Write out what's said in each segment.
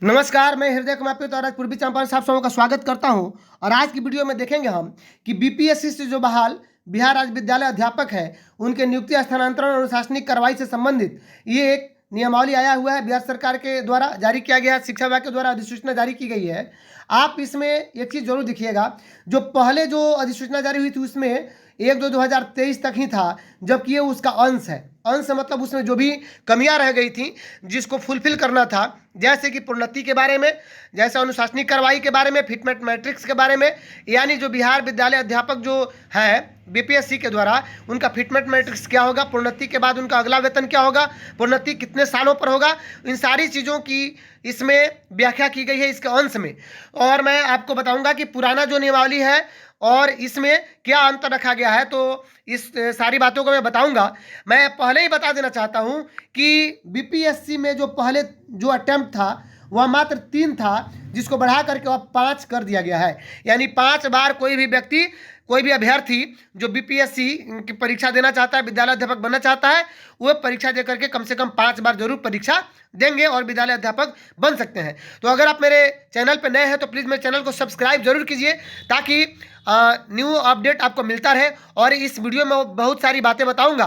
नमस्कार, मैं हृदय कुमार और आज पूर्वी चंपारण से आप सबों का स्वागत करता हूं। और आज की वीडियो में देखेंगे हम कि बीपीएससी से जो बहाल बिहार राज्य विद्यालय अध्यापक है उनके नियुक्ति स्थानांतरण और अनुशासनिक कार्रवाई से संबंधित ये एक नियमावली आया हुआ है। बिहार सरकार के द्वारा जारी किया गया है, शिक्षा विभाग के द्वारा अधिसूचना जारी की गई है। आप इसमें एक चीज़ जरूर देखिएगा, जो पहले जो अधिसूचना जारी हुई थी उसमें 1/2/2023 तक ही था, जबकि ये उसका अंश है। अंश मतलब उसमें जो भी कमियां रह गई थी जिसको फुलफिल करना था, जैसे कि प्रोन्नति के बारे में, जैसे अनुशासनिक कार्रवाई के बारे में, फिटमेंट मैट्रिक्स के बारे में, यानी जो बिहार विद्यालय अध्यापक जो है बीपीएससी के द्वारा उनका फिटमेंट मैट्रिक्स क्या होगा, प्रोन्नति के बाद उनका अगला वेतन क्या होगा, प्रोन्नति कितने सालों पर होगा, इन सारी चीज़ों की इसमें व्याख्या की गई है इसके अंश में। और मैं आपको बताऊंगा कि पुराना जो नियमावली है और इसमें क्या अंतर रखा गया है, तो इस सारी बातों को मैं बताऊंगा। मैं पहले ही बता देना चाहता हूं कि बीपीएससी में जो पहले जो अटेम्प्ट था वह मात्र 3 था, जिसको बढ़ा करके अब 5 कर दिया गया है। यानी 5 बार कोई भी व्यक्ति, कोई भी अभ्यर्थी जो बीपीएससी की परीक्षा देना चाहता है, विद्यालय अध्यापक बनना चाहता है, वह परीक्षा दे करके कम से कम 5 बार जरूर परीक्षा देंगे और विद्यालय अध्यापक बन सकते हैं। तो अगर आप मेरे चैनल पर नए हैं तो प्लीज़ मेरे चैनल को सब्सक्राइब जरूर कीजिए, ताकि न्यू अपडेट आपको मिलता रहे। और इस वीडियो में बहुत सारी बातें बताऊंगा,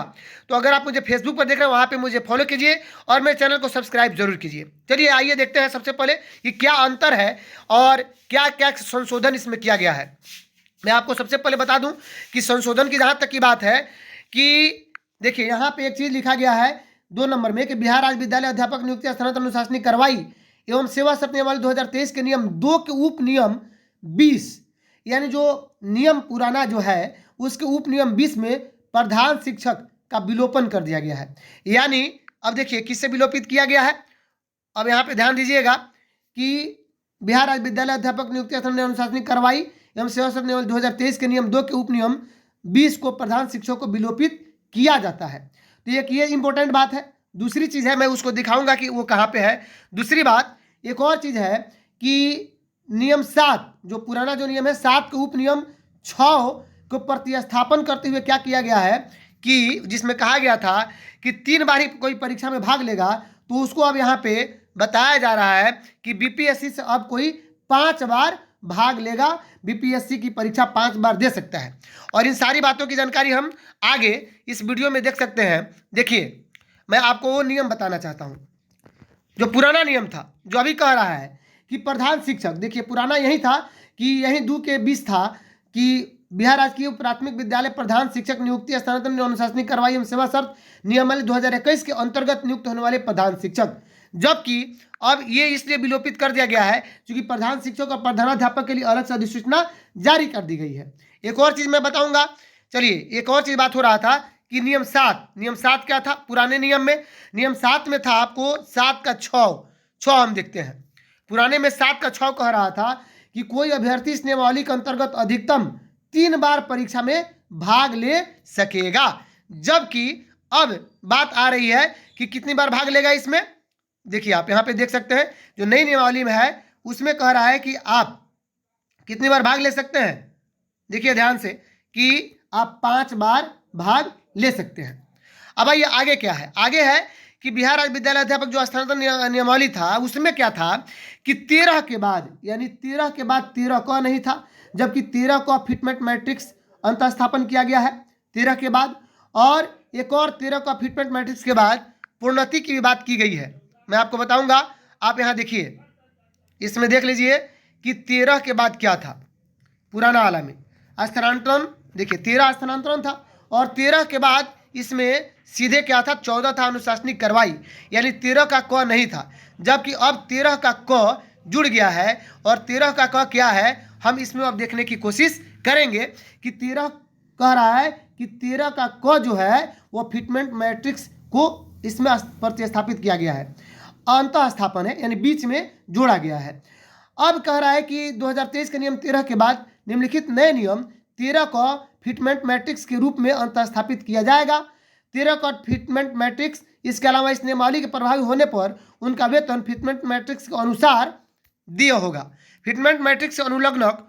तो अगर आप मुझे फेसबुक पर देख रहे हैं वहाँ पे मुझे फॉलो कीजिए और मेरे चैनल को सब्सक्राइब जरूर कीजिए। चलिए आइए देखते हैं सबसे पहले कि क्या अंतर है और क्या क्या संशोधन इसमें किया गया है। मैं आपको सबसे पहले बता दूं कि संशोधन की जहाँ तक की बात है कि देखिए यहाँ पे एक चीज़ लिखा गया है 2 नंबर में कि बिहार राज्य विद्यालय अध्यापक नियुक्ति स्थानांतरण अनुशासनिक कार्रवाई एवं सेवा शर्त नियमावली 2023 के नियम 2 के उप नियम 20, यानी जो नियम पुराना जो है उसके उप नियम 20 में प्रधान शिक्षक का विलोपन कर दिया गया है। यानी अब देखिए किससे विलोपित किया गया है। अब यहाँ पे ध्यान दीजिएगा कि बिहार राज्य विद्यालय अध्यापक नियुक्ति अनुशासनिक कार्रवाई एवं सेवा शर्त नियमावली 2023 के नियम 2 के उप नियम 20 को प्रधान शिक्षक को विलोपित किया जाता है। तो ये इंपॉर्टेंट बात है। दूसरी चीज़ है, मैं उसको दिखाऊंगा कि वो कहाँ पे है। दूसरी बात एक और चीज़ है कि नियम 7 जो पुराना जो नियम है 7 के उप नियम 6 को प्रतिस्थापन करते हुए क्या किया गया है कि जिसमें कहा गया था कि 3 बार ही कोई परीक्षा में भाग लेगा, तो उसको अब यहाँ पे बताया जा रहा है कि बीपीएससी से अब कोई 5 बार भाग लेगा, बीपीएससी की परीक्षा 5 बार दे सकता है। और इन सारी बातों की जानकारी हम आगे इस वीडियो में देख सकते हैं। देखिए मैं आपको वो नियम बताना चाहता हूँ जो पुराना नियम था, जो अभी कह रहा है कि प्रधान शिक्षक, देखिए पुराना यही था कि यही 2 के 20 था कि बिहार राजकीय प्राथमिक विद्यालय प्रधान शिक्षक नियुक्ति स्थानांतरण अनुशासनिक कार्रवाई एवं सेवा शर्त नियमावली 2021 के अंतर्गत नियुक्त होने वाले प्रधान शिक्षक, जबकि अब ये इसलिए विलोपित कर दिया गया है क्योंकि प्रधान शिक्षक और प्रधानाध्यापक के लिए अलग से अधिसूचना जारी कर दी गई है। एक और चीज़ मैं बताऊंगा। चलिए एक और चीज़ बात हो रहा था कि नियम 7 क्या था पुराने नियम में। नियम 7 में था आपको 7 का 6 हम देखते हैं। पुराने में 7 का 6 कह रहा था कि कोई अभ्यर्थी इस नियमावली के अंतर्गत अधिकतम 3 बार परीक्षा में भाग ले सकेगा, जबकि अब बात आ रही है कि कितनी बार भाग लेगा इसमें। देखिए आप यहाँ पे देख सकते हैं जो नई नियमावली में है उसमें कह रहा है कि आप कितनी बार भाग ले सकते हैं। देखिए ध्यान से कि आप 5 बार भाग ले सकते हैं। अब आइए आगे क्या है। आगे है कि बिहार राज्य विद्यालय अध्यापक जो स्थानांतरण नियमावली था उसमें क्या था कि 13 के बाद, यानी 13 के बाद 13 का नहीं था, जबकि 13 का फिटमेंट मैट्रिक्स अंतःस्थापन किया गया है 13 के बाद, और एक और 13 का फिटमेंट मैट्रिक्स के बाद प्रोन्नति की भी बात की गई है। मैं आपको बताऊंगा, आप यहाँ देखिए इसमें देख लीजिए कि 13 के बाद क्या था पुराना वाला में स्थानांतरण। देखिए 13 स्थानांतरण था और 13 के बाद इसमें सीधे क्या था 14 था अनुशासनिक कार्रवाई, यानी 13 का क नहीं था, जबकि अब 13 का क जुड़ गया है। और 13 का क क्या है हम इसमें अब देखने की कोशिश करेंगे कि 13 कह रहा है कि 13 का क जो है वो फिटमेंट मैट्रिक्स को इसमें प्रतिस्थापित किया गया है, अंतःस्थापन है यानी बीच में जोड़ा गया है। अब कह रहा है कि 2023 के नियम 13 के बाद निम्नलिखित नए नियम 13 का फिटमेंट मैट्रिक्स के रूप में अंतःस्थापित किया जाएगा। 13 का फिटमेंट मैट्रिक्स, इसके अलावा इस नियमावली के प्रभावी होने पर उनका वेतन फिटमेंट मैट्रिक्स के अनुसार दिया होगा। फिटमेंट मैट्रिक्स से अनुलग्नक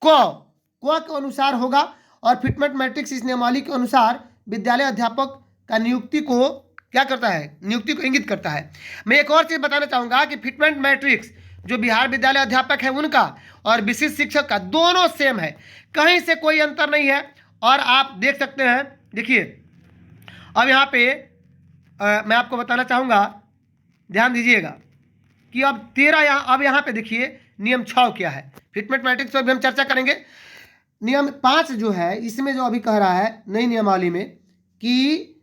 क के अनुसार होगा और फिटमेंट मैट्रिक्स इस नियमावली के अनुसार विद्यालय अध्यापक का नियुक्ति को क्या करता है, नियुक्ति को इंगित करता है। मैं एक और चीज़ बताना चाहूँगा कि फिटमेंट मैट्रिक्स जो बिहार विद्यालय अध्यापक है उनका और विशिष्ट शिक्षक का दोनों सेम है, कहीं से कोई अंतर नहीं है। और आप देख सकते हैं, देखिए अब यहाँ पे मैं आपको बताना चाहूँगा, ध्यान दीजिएगा कि अब 13 अब यहाँ पे देखिए नियम 6 क्या है, फिटमेट मैट्रिक्स पर भी हम चर्चा करेंगे। नियम 5 जो है इसमें जो अभी कह रहा है नई नियमावली में कि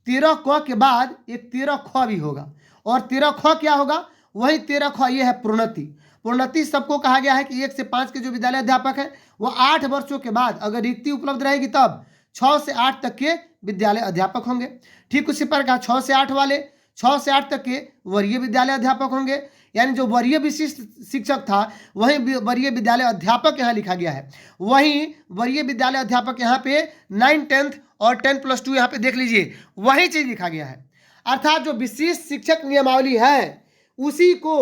13 क के बाद एक 13 ख भी होगा, और 13 ख क्या होगा, वही 13 ख ये है प्रोन्नति। प्रोन्नति सबको कहा गया है कि 1 से 5 के जो विद्यालय अध्यापक है वो 8 वर्षों के बाद अगर रिक्ति उपलब्ध रहेगी तब 6 से 8 तक के विद्यालय अध्यापक होंगे। ठीक उसी प्रकार 6 से 8 वाले 6 से 8 तक के वरीय विद्यालय अध्यापक होंगे, यानी जो वरीय विशिष्ट शिक्षक था वहीं वरीय विद्यालय अध्यापक यहाँ लिखा गया है। वहीं वरीय विद्यालय अध्यापक यहाँ पे 9, 10 और 10+2 यहाँ पे देख लीजिए वही चीज लिखा गया है। अर्थात जो विशिष्ट शिक्षक नियमावली है उसी को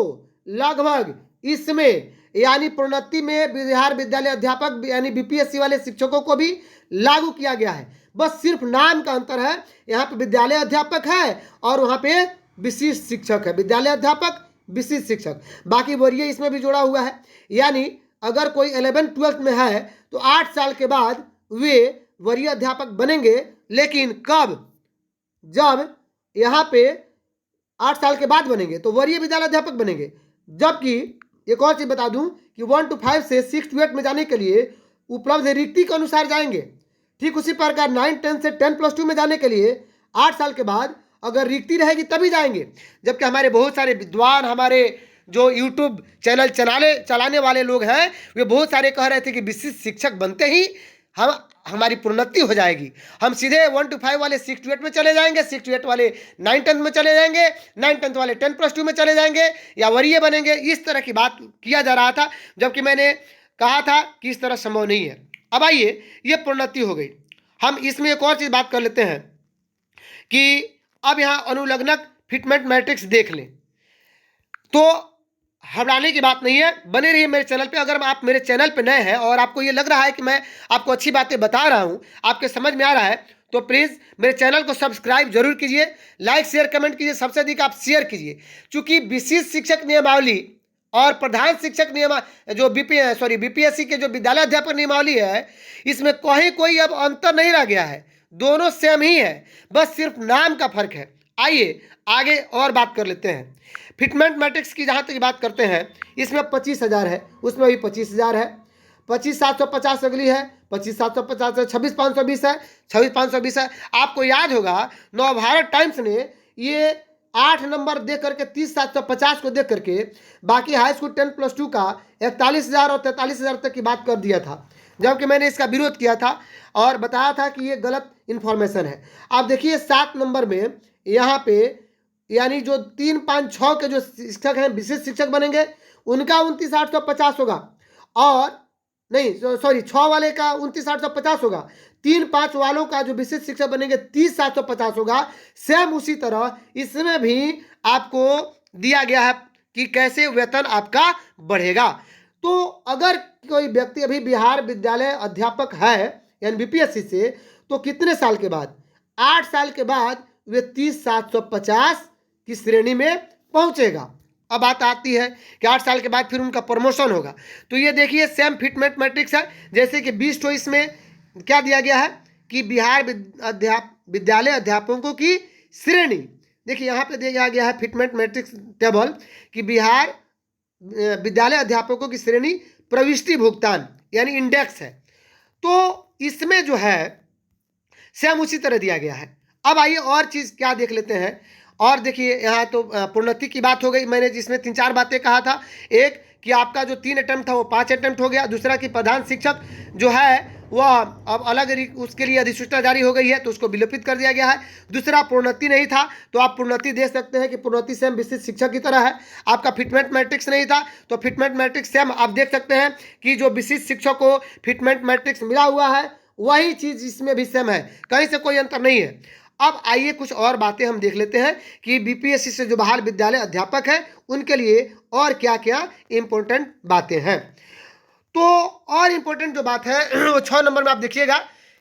लगभग इसमें यानी प्रोन्नति में बिहार विद्यालय अध्यापक यानी बीपीएससी वाले शिक्षकों को भी लागू किया गया है। बस सिर्फ नाम का अंतर है, यहाँ पे विद्यालय अध्यापक है और वहाँ पे विशिष्ट शिक्षक है, विद्यालय अध्यापक विशिष्ट शिक्षक। बाकी वरीय इसमें भी जोड़ा हुआ है, यानी अगर कोई 11th 12th में है तो 8 साल के बाद वे वरीय अध्यापक बनेंगे। लेकिन कब, जब यहाँ पे 8 साल के बाद बनेंगे तो वरीय विद्यालय अध्यापक बनेंगे। जबकि एक और चीज बता दूं कि 1 to 5 से 6 to 8 में जाने के लिए उपलब्ध रिक्ति के अनुसार जाएंगे। ठीक उसी प्रकार 9, 10 से 10+2 में जाने के लिए 8 साल के बाद अगर रिक्ति रहेगी तभी जाएंगे। जबकि हमारे बहुत सारे विद्वान, हमारे जो यूट्यूब चैनल चलाने वाले लोग हैं वे बहुत सारे कह रहे थे कि विशिष्ट शिक्षक बनते ही हमारी प्रोन्नति हो जाएगी, हम सीधे 1 to 5 वाले 6 to 8 में चले जाएंगे, 6 to 8 वाले 9, 10 में चले जाएंगे, 9, 10 वाले 10+2 में चले जाएंगे या वरीय बनेंगे। इस तरह की बात किया जा रहा था, जबकि मैंने कहा था कि इस तरह संभव नहीं है। अब आइए, ये प्रोन्नति हो गई। हम इसमें एक और चीज बात कर लेते हैं कि अब यहाँ अनुलग्नक फिटमेट मैट्रिक्स देख लें। तो घबराने की बात नहीं है, बने रहिए मेरे चैनल पे। अगर आप मेरे चैनल पे नए हैं और आपको ये लग रहा है कि मैं आपको अच्छी बातें बता रहा हूँ, आपके समझ में आ रहा है, तो प्लीज़ मेरे चैनल को सब्सक्राइब जरूर कीजिए, लाइक शेयर कमेंट कीजिए, सबसे अधिक आप शेयर कीजिए। चूंकि विशिष्ट शिक्षक नियमावली और प्रधान शिक्षक नियम जो बीपीएससी के जो विद्यालय अध्यापक नियमावली है इसमें कोई अब अंतर नहीं रह गया है, दोनों सेम ही है, बस सिर्फ नाम का फर्क है। आइए आगे और बात कर लेते हैं। फिटमेट मैट्रिक्स की जहाँ तक बात करते हैं, इसमें 25,000 है, उसमें भी 25,000 है, 25,750 अगली है, 25,750 है, 26,520 है, 26,520 है। आपको याद होगा नवभारत टाइम्स ने ये 8 नंबर दे करके 30,750 को देख करके बाकी हाई स्कूल 10+2 का 41,000 और 43,000 तक की बात कर दिया था, जबकि मैंने इसका विरोध किया था और बताया था कि ये गलत इन्फॉर्मेशन है। आप देखिए 7 नंबर में यहाँ पे यानी जो 3, 5, 6 के जो शिक्षक हैं विशिष्ट शिक्षक बनेंगे उनका 29,850 होगा, और नहीं सॉरी 6 वाले का 29,850 होगा, 3, 5 वालों का जो विशिष्ट शिक्षक बनेंगे 30,750 होगा। सेम उसी तरह इसमें भी आपको दिया गया है कि कैसे वेतन आपका बढ़ेगा। तो अगर कोई व्यक्ति अभी बिहार विद्यालय अध्यापक है यानी बीपीएससी से, तो कितने साल के बाद, 8 साल के बाद वे 30,750 की श्रेणी में पहुंचेगा। अब बात आती है कि 8 साल के बाद फिर उनका प्रमोशन होगा। तो ये देखिए सेम फिटमेट मैट्रिक्स है, जैसे कि 20 तो इसमें क्या दिया गया है कि बिहार विद्यालय अध्यापकों की श्रेणी, देखिए यहाँ पे दिया गया है फिटमेट मैट्रिक्स टेबल कि बिहार विद्यालय अध्यापकों की श्रेणी प्रविष्टि भुगतान यानी इंडेक्स है। तो इसमें जो है सेम उसी तरह दिया गया है। अब आइए और चीज़ क्या देख लेते हैं। और देखिए यहाँ तो प्रोन्नति की बात हो गई, मैंने जिसमें 3-4 बातें कहा था। एक कि आपका जो 3 अटेम्प्ट था वो 5 अटेम्प्ट हो गया। दूसरा कि प्रधान शिक्षक जो है वह अब अलग उसके लिए अधिसूचना जारी हो गई है तो उसको विलोपित कर दिया गया है। दूसरा प्रोन्नति नहीं था तो आप प्रोन्नति दे सकते हैं कि प्रोन्नति सेम विशिष्ट शिक्षक की तरह है। आपका फिटमेट मैट्रिक्स नहीं था तो फिटमेट मैट्रिक्स सेम आप देख सकते हैं कि जो विशिष्ट शिक्षक को फिटमेट मैट्रिक्स मिला हुआ है वही चीज़ इसमें भी सेम है, कहीं से कोई अंतर नहीं है। अब आइए कुछ और बातें हम देख लेते हैं कि बीपीएससी से जो बाहर विद्यालय अध्यापक है उनके लिए और क्या क्या इम्पोर्टेंट बातें हैं। तो और इम्पोर्टेंट जो बात है वो 6 नंबर में आप देखिएगा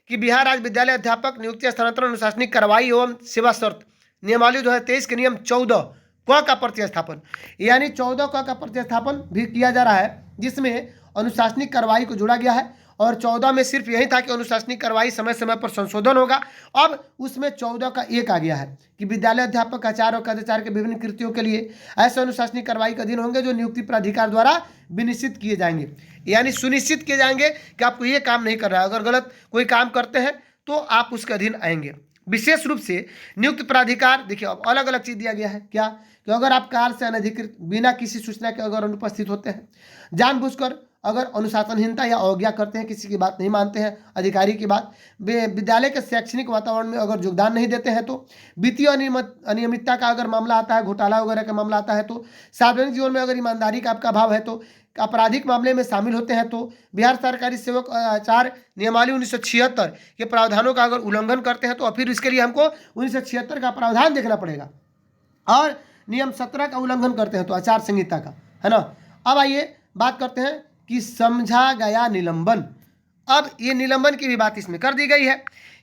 कि बिहार राज्य विद्यालय अध्यापक नियुक्ति स्थानांतरण अनुशासनिक कार्रवाई एवं सेवा शर्त नियमावली 2023 के नियम 14 क का प्रतिस्थापन, यानी 14 क का प्रतिस्थापन भी किया जा रहा है, जिसमें अनुशासनिक कार्रवाई को जोड़ा गया है। और 14 में सिर्फ यही था कि अनुशासनिक कार्रवाई समय समय पर संशोधन होगा। अब उसमें 14 का एक आ गया है कि विद्यालय अध्यापक, आचार्य और कदाचार के विभिन्न कृत्यों के लिए ऐसे अनुशासनिक कार्रवाई के अधीन होंगे जो नियुक्ति प्राधिकार द्वारा विनिश्चित किए जाएंगे, यानी सुनिश्चित किए जाएंगे कि आपको ये काम नहीं करना है। अगर गलत कोई काम करते हैं तो आप उसके अधीन आएंगे। विशेष रूप से नियुक्त प्राधिकार, देखिए अब अलग अलग चीज दिया गया है क्या, कि अगर आप कार्य से अनधिकृत बिना किसी सूचना के अगर अनुपस्थित होते हैं, जानबूझकर अगर अनुशासनहीनता या अवज्ञा करते हैं, किसी की बात नहीं मानते हैं, अधिकारी की बात, विद्यालय के शैक्षणिक वातावरण में अगर योगदान नहीं देते हैं, तो वित्तीय अनियमितता का अगर मामला आता है, घोटाला वगैरह का मामला आता है, तो सार्वजनिक जीवन में अगर ईमानदारी का आपका अभाव है, तो आपराधिक मामले में शामिल होते हैं, तो बिहार सरकारी सेवक आचार नियमावली 1976 के प्रावधानों का अगर उल्लंघन करते हैं, तो फिर इसके लिए हमको 1976 का प्रावधान देखना पड़ेगा। और नियम 17 का उल्लंघन करते हैं तो आचार संहिता का, है ना। अब आइए बात करते हैं कि समझा गया निलंबन। अब ये निलंबन की भी बात इसमें कर दी गई है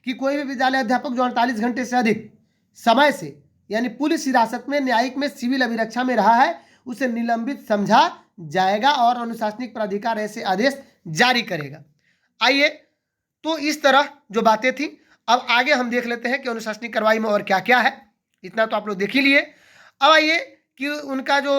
कि कोई भी विद्यालय अध्यापक जो 48 घंटे से अधिक समय से यानी पुलिस हिरासत में, न्यायिक में, सिविल अभिरक्षा में रहा है, उसे निलंबित समझा जाएगा और अनुशासनिक प्राधिकार ऐसे आदेश जारी करेगा। आइए, तो इस तरह जो बातें थी, अब आगे हम देख लेते हैं कि अनुशासनिक कार्रवाई में और क्या क्या है। इतना तो आप लोग देख ही लिए। अब आइए कि उनका जो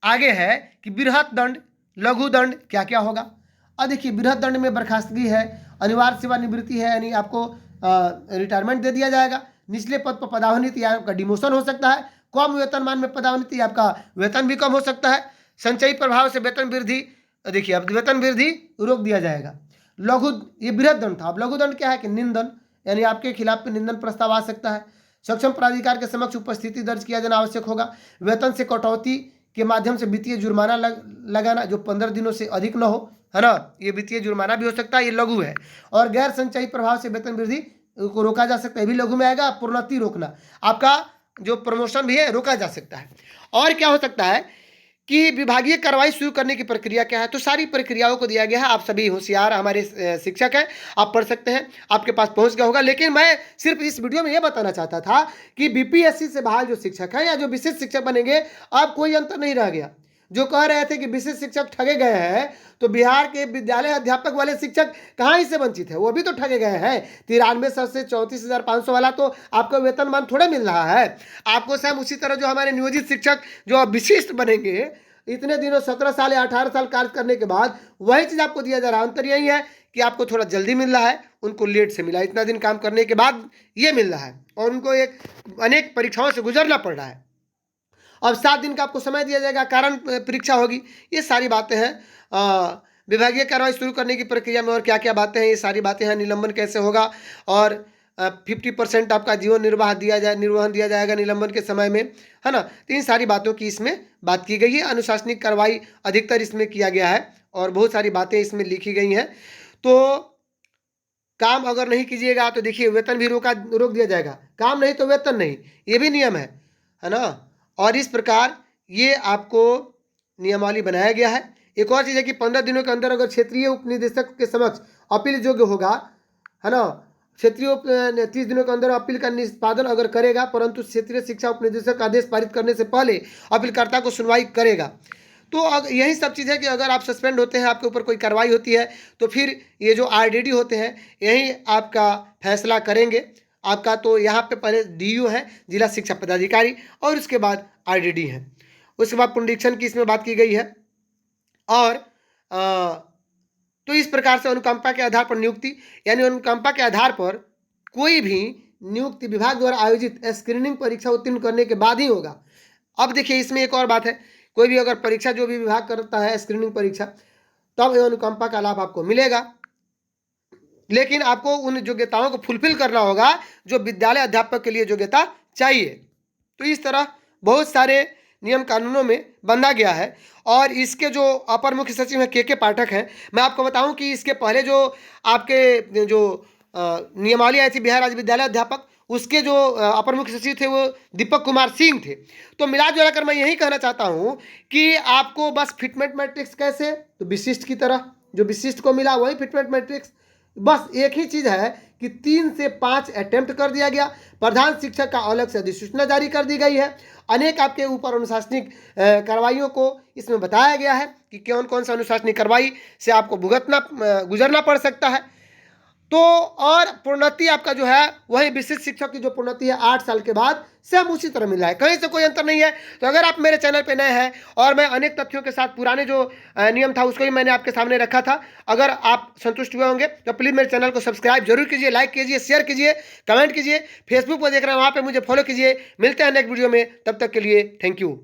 आगे है कि बृहत दंड, लघु दंड क्या क्या होगा। अब देखिए, बृहत दंड में बर्खास्तगी है, अनिवार्य सेवानिवृत्ति है, यानी आपको रिटायरमेंट दे दिया जाएगा, निचले पद पर पदावनति या आपका डिमोशन हो सकता है, कम वेतनमान में पदावनति, आपका वेतन भी कम हो सकता है, संचयी प्रभाव से वेतन वृद्धि, देखिए अब वेतन वृद्धि रोक दिया जाएगा। लघु, ये बृहत दंड था। अब लघु दंड क्या है कि निंदन, यानी आपके खिलाफ निंदन प्रस्ताव आ सकता है, सक्षम प्राधिकार के समक्ष उपस्थिति दर्ज किया जाना आवश्यक होगा, वेतन से कटौती के माध्यम से वित्तीय जुर्माना लगाना जो 15 दिनों से अधिक न हो, है ना, ये वित्तीय जुर्माना भी हो सकता है, ये लघु है। और गैर संचयी प्रभाव से वेतन वृद्धि को रोका जा सकता है, ये भी लघु में आएगा। प्रोन्नति रोकना, आपका जो प्रमोशन भी है रोका जा सकता है। और क्या हो सकता है कि विभागीय कार्रवाई शुरू करने की प्रक्रिया क्या है, तो सारी प्रक्रियाओं को दिया गया है। आप सभी होशियार हमारे शिक्षक हैं, आप पढ़ सकते हैं, आपके पास पहुंच गया होगा। लेकिन मैं सिर्फ इस वीडियो में ये बताना चाहता था कि बीपीएससी से बहाल जो शिक्षक हैं या जो विशेष शिक्षक बनेंगे, अब कोई अंतर नहीं रह गया। जो कह रहे थे कि विशेष शिक्षक ठगे गए हैं, तो बिहार के विद्यालय अध्यापक वाले शिक्षक कहाँ इससे वंचित है, वो भी तो ठगे गए हैं। 9300 से 34,500 वाला तो आपको वेतनमान थोड़े मिल रहा है। आपको सेम उसी तरह जो हमारे नियोजित शिक्षक जो विशिष्ट बनेंगे, इतने दिनों 17 साल या 18 साल कार्य करने के बाद वही चीज़ आपको दिया जा रहा है। अंतर यही है कि आपको थोड़ा जल्दी मिल रहा है, उनको लेट से मिला, इतना दिन काम करने के बाद ये मिल रहा है, और उनको अनेक परीक्षाओं से गुजरना पड़ रहा है। अब 7 दिन का आपको समय दिया जाएगा, कारण परीक्षा होगी। ये सारी बातें हैं विभागीय कार्रवाई शुरू करने की प्रक्रिया में। और क्या क्या बातें हैं, ये सारी बातें हैं। निलंबन कैसे होगा, और 50% आपका जीवन निर्वाहन दिया जाएगा निलंबन के समय में, है ना। तो इन सारी बातों की इसमें बात की गई है। अनुशासनिक कार्रवाई अधिकतर इसमें किया गया है और बहुत सारी बातें इसमें लिखी गई हैं। तो काम अगर नहीं कीजिएगा तो देखिए वेतन भी रोक दिया जाएगा, काम नहीं तो वेतन नहीं, ये भी नियम है ना। और इस प्रकार ये आपको नियमावली बनाया गया है। एक और चीज़ है कि 15 दिनों के अंदर अगर क्षेत्रीय उप निदेशक के समक्ष अपील योग्य होगा, है ना, क्षेत्रीय 30 दिनों के अंदर अपील का निष्पादन अगर करेगा, परंतु क्षेत्रीय शिक्षा उप निदेशक आदेश पारित करने से पहले अपीलकर्ता को सुनवाई करेगा। तो यही सब चीज़ है कि अगर आप सस्पेंड होते हैं, आपके ऊपर कोई कार्रवाई होती है, तो फिर ये जो आरडीडी होते हैं यही आपका फैसला करेंगे। आपका तो यहाँ पे पहले डीयू है, जिला शिक्षा पदाधिकारी, और उसके बाद आरडीडी है। उसके बाद पुनरीक्षण की इसमें बात की गई है। और तो इस प्रकार से अनुकंपा के आधार पर नियुक्ति, यानी अनुकंपा के आधार पर कोई भी नियुक्ति विभाग द्वारा आयोजित स्क्रीनिंग परीक्षा उत्तीर्ण करने के बाद ही होगा। अब देखिए इसमें एक और बात है, कोई भी अगर परीक्षा जो भी विभाग करता है स्क्रीनिंग परीक्षा, तब अनुकंपा का लाभ आपको मिलेगा। लेकिन आपको उन योग्यताओं को फुलफिल करना होगा जो विद्यालय अध्यापक के लिए योग्यता चाहिए। तो इस तरह बहुत सारे नियम कानूनों में बंधा गया है। और इसके जो अपर मुख्य सचिव हैं के पाठक हैं, मैं आपको बताऊं कि इसके पहले जो आपके जो नियमावली आई थी बिहार राज्य विद्यालय अध्यापक, उसके जो अपर मुख्य सचिव थे वो दीपक कुमार सिंह थे। तो मिला जुला कर मैं यही कहना चाहता हूँ कि आपको बस फिटमेंट मैट्रिक्स कैसे, तो विशिष्ट की तरह जो विशिष्ट को मिला वही फिटमेंट मैट्रिक्स, बस एक ही चीज़ है कि 3 से 5 अटेम्प्ट कर दिया गया। प्रधान शिक्षक का अलग से अधिसूचना जारी कर दी गई है। अनेक आपके ऊपर अनुशासनिक कार्रवाइयों को इसमें बताया गया है कि कौन कौन सा अनुशासनिक कार्रवाई से आपको गुजरना पड़ सकता है। तो और प्रोन्नति आपका जो है वही विशिष्ट शिक्षक की जो प्रोन्नति है 8 साल के बाद सेम उसी तरह मिल रहा है, कहीं से कोई अंतर नहीं है। तो अगर आप मेरे चैनल पे नए हैं और मैं अनेक तथ्यों के साथ पुराने जो नियम था उसको भी मैंने आपके सामने रखा था, अगर आप संतुष्ट हुए होंगे तो प्लीज़ मेरे चैनल को सब्सक्राइब जरूर कीजिए, लाइक कीजिए, शेयर कीजिए, कमेंट कीजिए। फेसबुक पर देख रहे हैं वहाँ पर मुझे फॉलो कीजिए। मिलते हैं नेक्स्ट वीडियो में, तब तक के लिए थैंक यू।